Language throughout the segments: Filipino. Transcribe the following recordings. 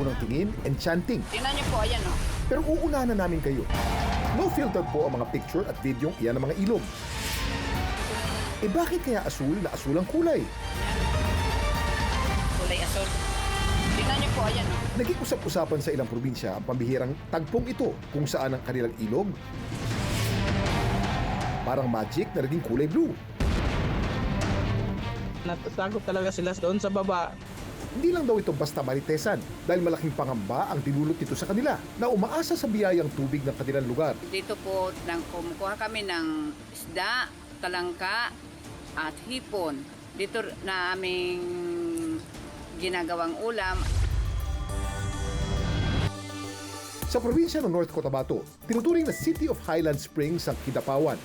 unang tingin, enchanting. Tingnan niyo po, ayan o. Pero uunahan na namin kayo. No filter po ang mga picture at video iyan ng mga ilog. Bakit kaya asul na asul ang kulay? Kulay asul. Tingnan niyo po, ayan o. Naging usap-usapan sa ilang probinsya ang pambihirang tagpong ito kung saan ang kanilang ilog parang magic na naging kulay blue. Natatakot talaga sila doon sa baba. Hindi lang daw ito basta maritesan dahil malaking pangamba ang dinulot nito sa kanila na umaasa sa biyayang tubig ng kanilang lugar. Dito po, kumukuha kami ng isda, talangka, at hipon. Dito na aming ginagawang ulam. Sa probinsya ng North Cotabato, tinuturing na City of Highland Springs ang Kidapawan.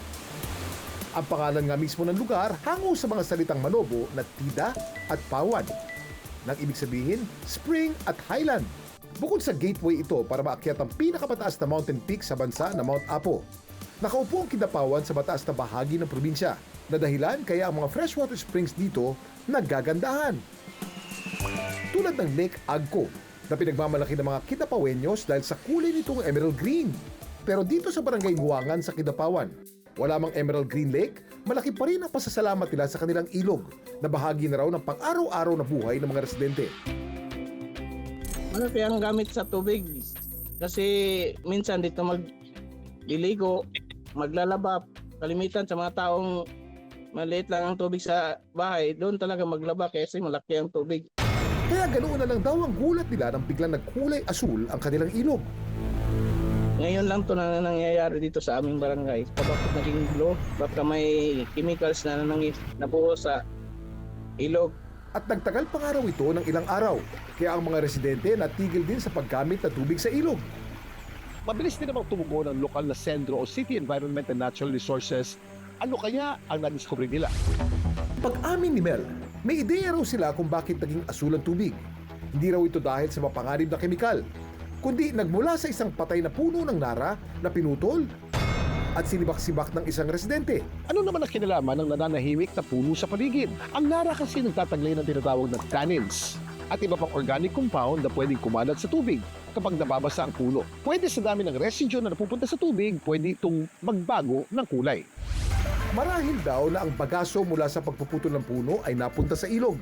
Ang pangalan nga mismo ng lugar hango sa mga salitang Manobo na Tida at Pawan. Nang ibig sabihin, Spring at Highland. Bukod sa gateway ito para maakyat ang pinakamataas na mountain peak sa bansa na Mount Apo. Nakaupo ang Kidapawan sa mataas na bahagi ng probinsya na dahilan kaya ang mga freshwater springs dito naggagandahan. Tulad ng Lake Agco na pinagmamalaki ng mga Kidapawenyos dahil sa kulay nitong emerald green. Pero dito sa barangay Nguangan sa Kidapawan, wala mang emerald green lake, malaki pa rin ang pasasalamat nila sa kanilang ilog na bahagi na raw ng pang-araw-araw na buhay ng mga residente. Malaki ang gamit sa tubig. Kasi minsan dito magliligo, maglalaba. Kalimitan sa mga taong maliit lang ang tubig sa bahay, doon talaga maglaba kasi malaki ang tubig. Kaya ganoon na lang daw ang gulat nila nang biglang nagkulay asul ang kanilang ilog. Ngayon lang to na nangyayari dito sa aming barangay. Bakit naging blue? Baka may chemicals na nabuo sa ilog. At nagtagal pa nga raw ito ng ilang araw. Kaya ang mga residente natigil din sa paggamit ng tubig sa ilog. Mabilis din namang tumugon ng lokal na sendro o City Environment and Natural Resources. Ano kaya ang nadiscover nila? Pag-amin ni Mel, may ideya raw sila kung bakit naging asul ang tubig. Hindi raw ito dahil sa mapanganib na kemikal, kundi nagmula sa isang patay na puno ng nara na pinutol at sinibak-sibak ng isang residente. Ano naman ang kinalaman ng nananahimik na puno sa paligid? Ang nara kasi nagtataglay ng tinatawag na tannins at iba pang organic compound na pwedeng kumalat sa tubig kapag nababasa ang puno. Pwede sa dami ng residue na napupunta sa tubig, pwede itong magbago ng kulay. Marahil daw na ang bagaso mula sa pagpuputol ng puno ay napunta sa ilog.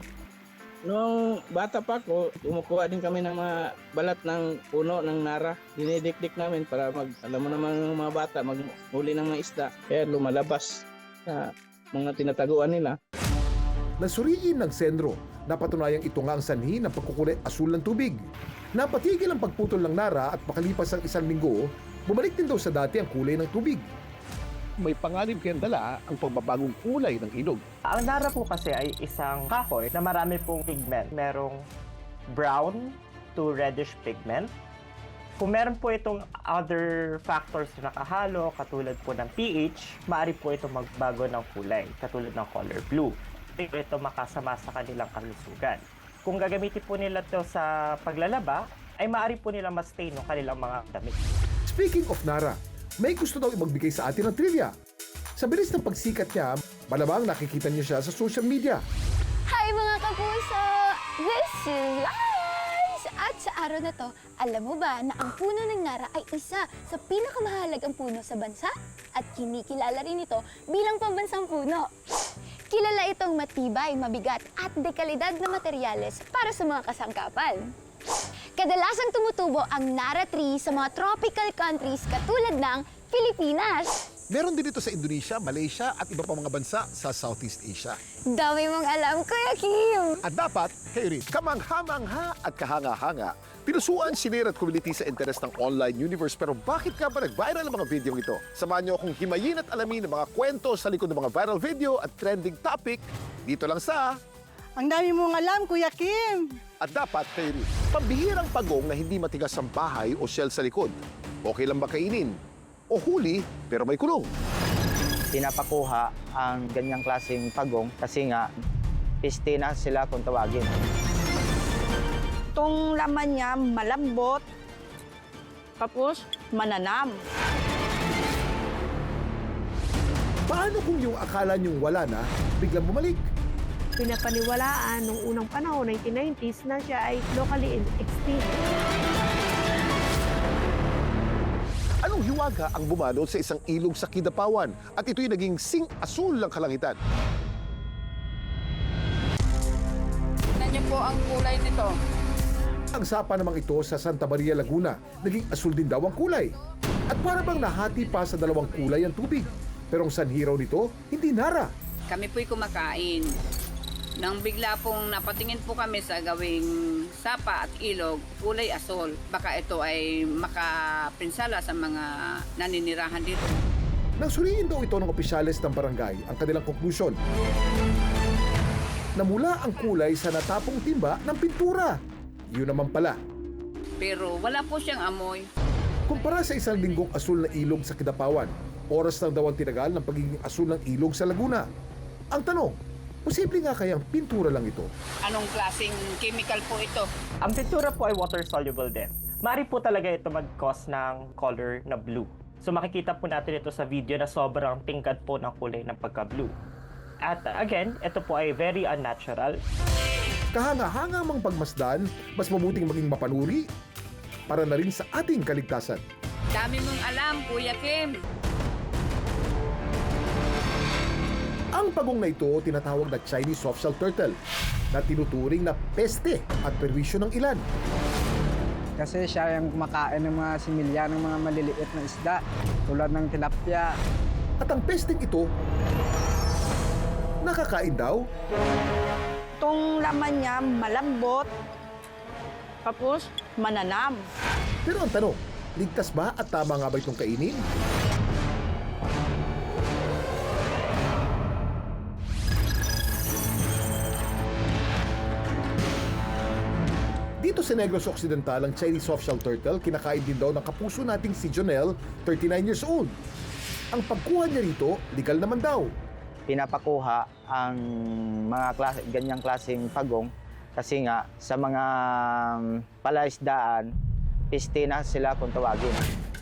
Noong bata pa ako, kumukuha din kami ng mga balat ng puno ng nara. Dinidikdik namin para alam mo naman ng mga bata, maghuli ng mga isda. Kaya lumalabas sa mga tinataguan nila. Nasuriin ng sendro, napatunayang ito nga ang sanhi ng pagkukulay asul ng tubig. Napatigil ang pagputol ng nara at pakalipas ang isang linggo, bumalik din daw sa dati ang kulay ng tubig. May panganib kayang dala ang pagbabagong kulay ng ilog. Ang nara po kasi ay isang kahoy na marami pong pigment. Merong brown to reddish pigment. Kung meron po itong other factors na nakahalo, katulad po ng pH, maaari po ito magbago ng kulay, katulad ng color blue. Ito makasama sa kanilang kalusugan. Kung gagamitin po nila ito sa paglalaba, ay maaari po nila ma-stain ng kanilang mga damit. Speaking of nara, may gusto daw imagbigay sa atin ng trivia. Sa bilis ng pagsikat niya, malamang nakikita niyo siya sa social media. Hi mga kapuso! This is Lies! At sa araw na to, alam mo ba na ang puno ng nara ay isa sa pinakamahalagang puno sa bansa? At kinikilala rin ito bilang pambansang puno. Kilala itong matibay, mabigat at dekalidad na materyales para sa mga kasangkapan. Kadalasang tumutubo ang nara tree sa mga tropical countries katulad ng Pilipinas. Meron din ito sa Indonesia, Malaysia at iba pang mga bansa sa Southeast Asia. Dami mong alam, Kuya Kim! At dapat, kayo rin, kamangha-mangha at kahanga-hanga. Pinusuan, sinare at community sa interes ng online universe. Pero bakit ka ba nag-viral ang mga video ito? Samahan niyo akong himayin at alamin ang mga kwento sa likod ng mga viral video at trending topic dito lang sa... Ang dami mong alam, Kuya Kim! At dapat, kayo rin, pambihirang pagong na hindi matigas ang bahay o shell sa likod. Okay lang ba kainin? O huli, pero may kulong. Pinapakuha ang ganyang klaseng pagong kasi nga piste na sila kung tawagin. Itong laman niya malambot, tapos mananam. Paano kung yung akala niyong wala na, biglang bumalik? pinapaniwalaan nung unang panahon, 1990s, na siya ay locally extinct. Anong hiwaga ang bumanod sa isang ilog sa Kidapawan at ito'y naging sing-asul ng kalangitan? Tignan niyo po ang kulay nito. Ang sapa namang ito sa Santa Maria, Laguna, naging asul din daw ang kulay. At para bang nahati pa sa dalawang kulay ang tubig. Pero ang sanhi raw nito, hindi nara. Kami po'y kumakain. Nang bigla pong napatingin po kami sa gawing sapa at ilog, kulay asol. Baka ito ay makapinsala sa mga naninirahan dito. Nang suriin daw ito ng opisyales ng barangay, ang kanilang konklusyon, na mula ang kulay sa natapong timba ng pintura. Yun naman pala. Pero wala po siyang amoy. Kumpara sa isang linggong asul na ilog sa Kidapawan, oras lang daw ang tinagal ng pagiging asul ng ilog sa Laguna. Ang tanong, posible nga kayang pintura lang ito? Anong klaseng chemical po ito? Ang pintura po ay water-soluble din. Maaari po talaga ito mag-cause ng color na blue. So makikita po natin ito sa video na sobrang tingkad po ng kulay ng pagka-blue. At again, ito po ay very unnatural. Kahanga-hanga mang pagmasdan, mas mabuting maging mapanuri para na rin sa ating kaligtasan. Dami mong alam, Kuya Kim. Ang pagong na ito tinatawag na Chinese softshell turtle na tinuturing na peste at perwisyo ng ilan. Kasi siya yung kumakain ng mga similya ng mga maliliit na isda tulad ng tilapia. At ang pesteng ito, nakakain daw. Itong laman niya malambot, tapos mananam. Pero ang tanong, ligtas ba at tama nga ba itong kainin? Dito sa Negros Occidental, ang Chinese softshell turtle kinakain din daw ng kapuso nating si Jonel, 39 years old. Ang pagkuha niya rito, legal naman daw. Pinapakuha ang mga ganyang klaseng pagong kasi nga sa mga palaisdaan, piste na sila kung tawagin.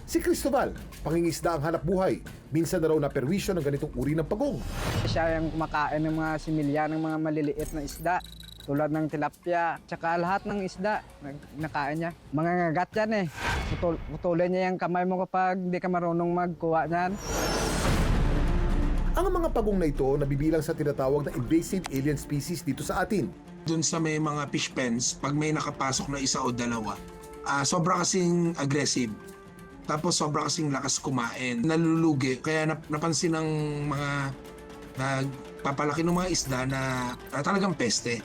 Si Cristobal, pangingisda ang hanap buhay. Minsan na raw na perwisyo ng ganitong uri ng pagong. Siya yung kumakain ng mga similya ng mga maliliit na isda tulad ng tilapia. Tsaka lahat ng isda, nakain niya. Mga ngagat yan eh. Putulin niya yung kamay mo kapag di ka marunong magkuha niyan. Ang mga pagong na ito nabibilang sa tinatawag na invasive alien species dito sa atin. Doon sa may mga fish pens, pag may nakapasok na isa o dalawa, sobra kasing aggressive. Tapos sobra kasing lakas kumain. Nalulugi. Kaya napansin ng mga nagpapalaki ng mga isda na talagang peste.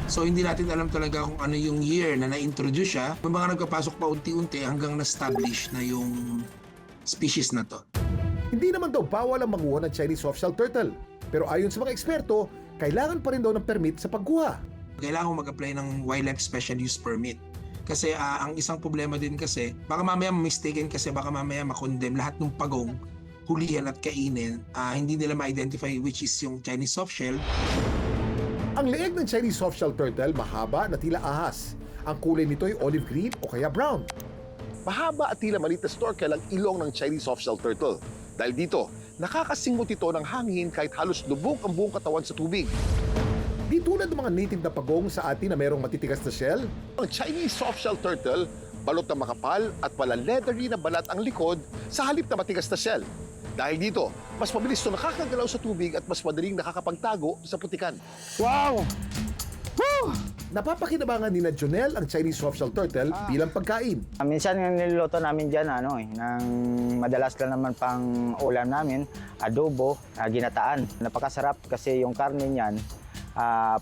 So hindi natin alam talaga kung ano yung year na na-introduce siya. May mga nagpapasok pa unti-unti hanggang na-establish na yung species na to. Hindi naman daw bawal ang manguha ng Chinese softshell turtle. Pero ayon sa mga eksperto, kailangan pa rin daw ng permit sa pagkuha. Kailangan mag-apply ng Wildlife Special Use Permit. Kasi ang isang problema din kasi, baka mamaya mistaken kasi baka mamaya makondem lahat ng pagong, hulihan at kainin, hindi nila ma-identify which is yung Chinese softshell. Ang leeg ng Chinese softshell turtle mahaba na tila ahas. Ang kulay nito ay olive green o kaya brown. Mahaba at tila maliit na snorkel ang ilong ng Chinese softshell turtle. Dahil dito, nakakasingot ito ng hangin kahit halos lubog ang buong katawan sa tubig. Di tulad ng mga native na pagong sa atin na merong matitigas na shell, Ang Chinese softshell turtle, balot na makapal at pala leathery na balat ang likod sa halip na matigas na shell. Dahil dito, mas mabilis ito nakakagalaw sa tubig at mas madaling nakakapagtago sa putikan. Wow! Woo! napapakinabangan ni na Jonel ang Chinese softshell turtle bilang pagkain. Minsan yung niluluto namin dyan, ng madalas lang naman pang ulam namin, adobo, ginataan. Napakasarap kasi yung karne niyan,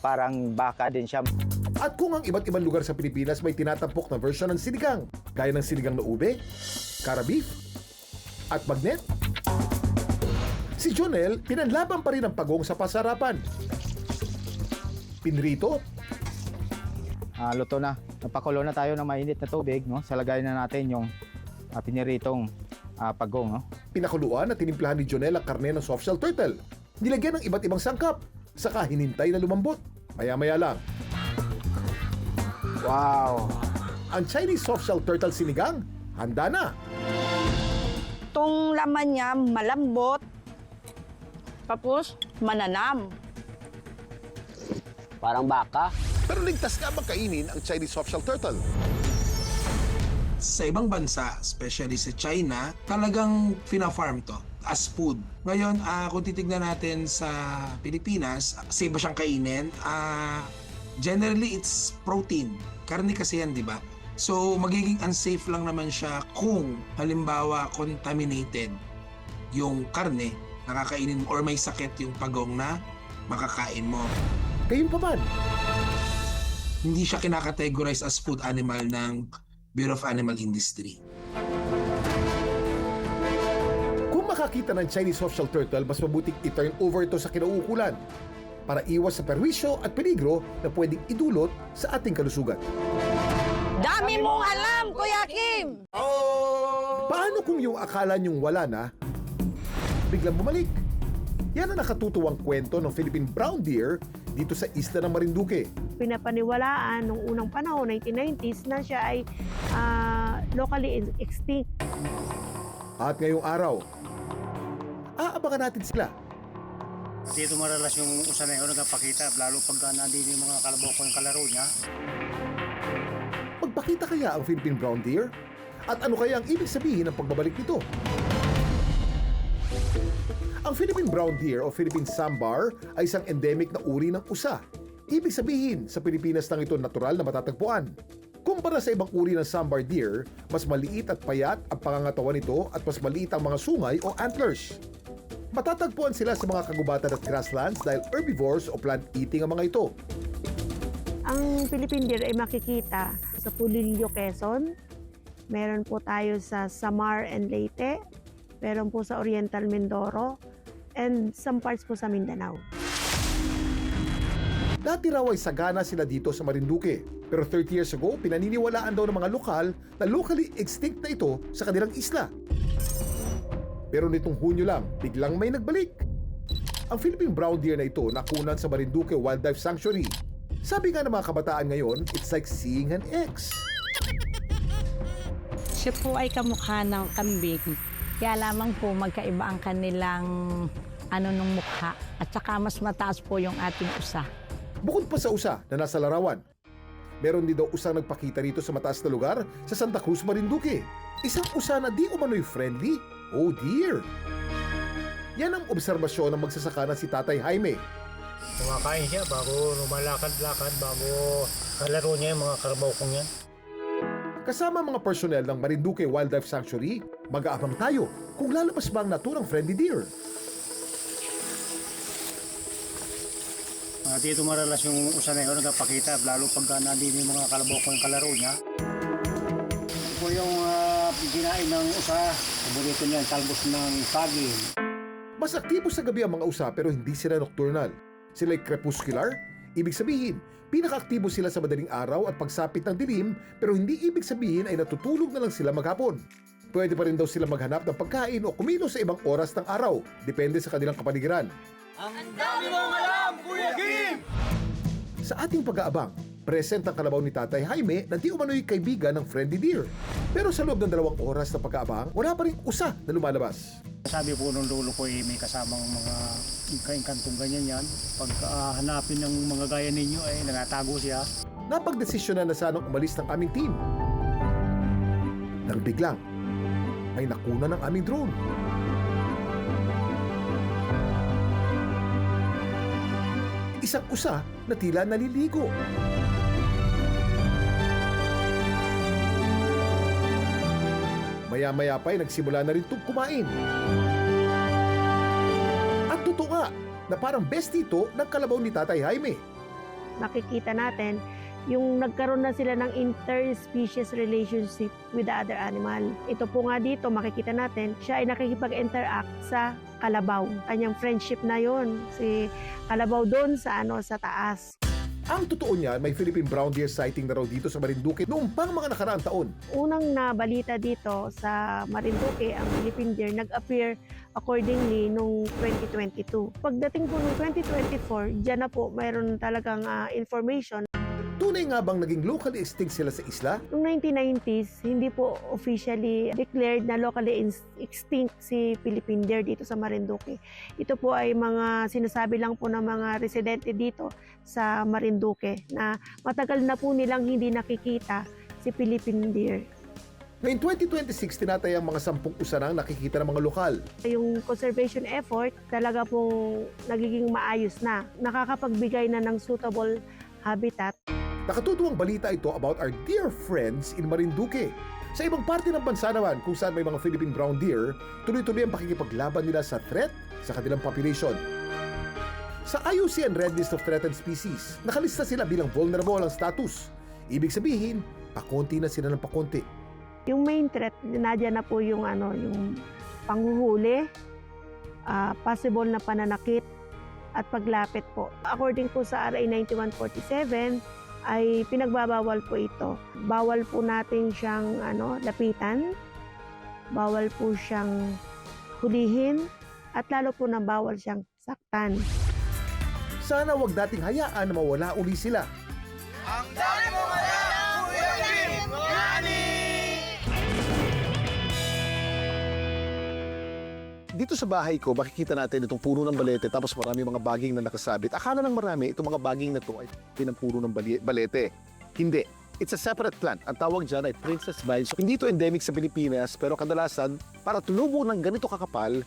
parang baka din siya. At kung ang iba't ibang lugar sa Pilipinas may tinatampok na version ng sinigang, gaya ng sinigang na ube, cara beef, at bagnet, si Jonel pinanlaban pa rin ang pagong sa pasarapan. Pinrito, Luto na. Napakulo na tayo ng mainit na tubig, no? Salagay na natin yung piniritong pagong, no? pinakuluan at tinimplahan ni Jonel ang karne ng softshell turtle. Nilagyan ng iba't ibang sangkap, saka hinintay na lumambot. Maya-maya lang. Wow! Ang Chinese softshell turtle sinigang, handa na. Itong laman niya malambot, tapos mananam. Parang baka. Pero ligtas nga bang kainin ang Chinese softshell turtle? Sa ibang bansa, especially sa China, talagang fina-farm to as food. Ngayon, kung titignan natin sa Pilipinas, safe ba siyang kainin? Generally, it's protein. Karne kasi yan, di ba? So, magiging unsafe lang naman siya kung halimbawa contaminated yung karne na kakainin mo or may sakit yung pagong na makakain mo. Gayunpaman, Hindi siya kinakategorize as food animal ng Bureau of Animal Industry. kung makakita ng Chinese softshell turtle, mas mabuting i-turn over ito sa kinauukulan para iwas sa perwisyo at peligro na pwedeng idulot sa ating kalusugan. Dami mong alam, Kuya Kim! Paano kung yung akala nyong wala na, biglang bumalik? Yan ang nakatutuwang kwento ng Philippine brown deer dito sa isla ng Marinduque. Pinapaniwalaan nung unang panahon, 1990s, na siya ay locally extinct. At ngayong araw, aabangan natin sila. Dito maralas yung usa na yun nagpakita, lalo pag nandito yung mga kalabaw ko yung kalaro niya. Magpakita kaya ang Philippine brown deer? At ano kaya ang ibig sabihin ng pagbabalik nito? Ang Philippine brown deer o Philippine sambar ay isang endemic na uri ng usa. Ibig sabihin, sa Pilipinas lang ito natural na matatagpuan. Kumpara sa ibang uri ng sambar deer, mas maliit at payat ang pangangatawan nito at mas maliit ang mga sungay o antlers. Matatagpuan sila sa mga kagubatan at grasslands dahil herbivores o plant-eating ang mga ito. Ang Philippine deer ay makikita sa Pulilio, Quezon. Meron po tayo sa Samar and Leyte. Meron po sa Oriental Mindoro. And some parts po sa Mindanao. Dati raw ay sagana sila dito sa Marinduque. Pero 30 years ago, pinaniniwalaan daw ng mga lokal na locally extinct na ito sa kanilang isla. Pero nitong Hunyo lang, biglang may nagbalik. Ang Philippine brown deer na ito nakunan sa Marinduque Wildlife Sanctuary. Sabi nga ng mga kabataan ngayon, it's like seeing an ex. Siya po ay kamukha ng kambing. Kaya lamang po magkaiba ang kanilang nung mukha. At saka mas mataas po yung ating usa. Bukod pa sa usa na nasa larawan, meron din daw usang nagpakita rito sa mataas na lugar sa Santa Cruz, Marinduque. Isang usa na di umano'y friendly. Oh dear! Yan ang obserbasyon ng magsasaka na si Tatay Jaime. Kumakain siya bago lumalakad-lakad, bago kalaro niya yung mga karabaw kong yan. Kasama mga personnel ng Marinduque Wildlife Sanctuary, mag-aabang tayo kung lalabas ba ang naturang friendly deer. Dito maralas yung usa na yun nagpakita, lalo pag nandito yung mga kalabaw ko yung kalaro niya. Ito po yung kinain ng usa, paborito niya, talbos ng saging. Mas aktibo sa gabi ang mga usa pero hindi sila nocturnal. Sila'y crepuscular, ibig sabihin, pinaka-aktibo sila sa madaling araw at pagsapit ng dilim pero hindi ibig sabihin ay natutulog na lang sila maghapon. Pwede pa rin daw sila maghanap ng pagkain o kumilos sa ibang oras ng araw, depende sa kanilang kapaligiran. Ang dami mong alam, Kuya Kim! Sa ating pag-aabang, present ang kalabaw ni Tatay Jaime na di umano'y kaibigan ng friendly deer. Pero sa loob ng 2 oras na pag-aabang, wala pa rin usa na lumalabas. Sabi po nung lolo ko may kasamang mga kantong ganyan yan. Pag hanapin ng mga gaya ninyo ay nagatago siya. Napagdesisyon na sanang umalis ng aming team. Nang biglang, may nakuna ng aming drone. Isang usa na tila naliligo. Maya-maya pa ay nagsimula na rin itong kumain. At totoo nga na parang bestie ito ng kalabaw ni Tatay Jaime. Makikita natin yung nagkaroon na sila ng interspecies relationship with the other animal. Ito po nga dito, makikita natin, siya ay nakikipag-interact sa kalabaw. Kanyang friendship na yon, si kalabaw doon sa sa taas. Ang totoo niya, may Philippine brown deer sighting na raw dito sa Marinduque noong pang mga nakaraang taon. Unang nabalita dito sa Marinduque, ang Philippine deer nag-appear accordingly noong 2022. Pagdating po noong 2024, dyan na po mayroon talagang information. Tunay nga bang naging locally extinct sila sa isla? Noong 1990s, hindi po officially declared na locally extinct si Philippine deer dito sa Marinduque. Ito po ay mga sinasabi lang po ng mga residente dito sa Marinduque na matagal na po nilang hindi nakikita si Philippine deer. Ngayong 2026, tinatayang mga 10 usanang nakikita ng mga lokal. Yung conservation effort talaga pong nagiging maayos na. Nakakapagbigay na ng suitable habitat. Nakatutuwang balita ito about our dear friends in Marinduque. Sa ibang parte ng bansa naman, kung saan may mga Philippine brown deer, tuloy-tuloy ang pakikipaglaban nila sa threat sa kanilang population. Sa IUCN Red List of Threatened Species, nakalista sila bilang vulnerable ang status. Ibig sabihin, pakonti na sila ng pakonti. Yung main threat, nadya na po yung, yung panghuhuli, possible na pananakit, at paglapit po. According po sa RA 9147, ay pinagbabawal po ito. Bawal po natin siyang lapitan, bawal po siyang hulihin, at lalo po na bawal siyang saktan. Sana wag nating hayaan na mawala uli sila. Ang dami mong alam, Kuya Kim! Yani! Dito sa bahay ko, makikita natin itong puno ng balete tapos marami mga baging na nakasabit. Akala ng marami, itong mga baging na to ay pinampuno ng balete. Hindi. It's a separate plant. Ang tawag dyan ay Princess Vine. So, hindi ito endemic sa Pilipinas, pero kadalasan, para tulubo ng ganito kakapal,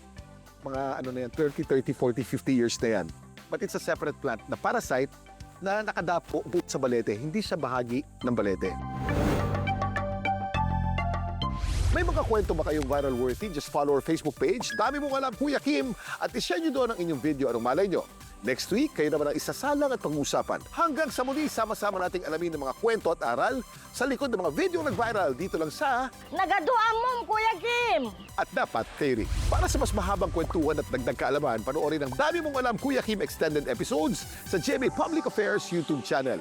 mga 30, 40, 50 years na yan. But it's a separate plant na parasite na nakadapo sa balete. Hindi siya bahagi ng balete. May mga kwento ba kayong viral worthy? Just follow our Facebook page. Dami mong alam, Kuya Kim. At ishare nyo doon ang inyong video. Anong malay nyo? Next week, kayo naman ang isasalang at pag-usapan. Hanggang sa muli, sama-sama nating alamin ng mga kwento at aral sa likod ng mga video nag-viral dito lang sa Nagaduan mo, Kuya Kim! At Dapat Theory. Para sa mas mahabang kwentuhan at dagdag kaalaman, panoorin ang Dami Mong Alam, Kuya Kim extended episodes sa GMA Public Affairs YouTube channel.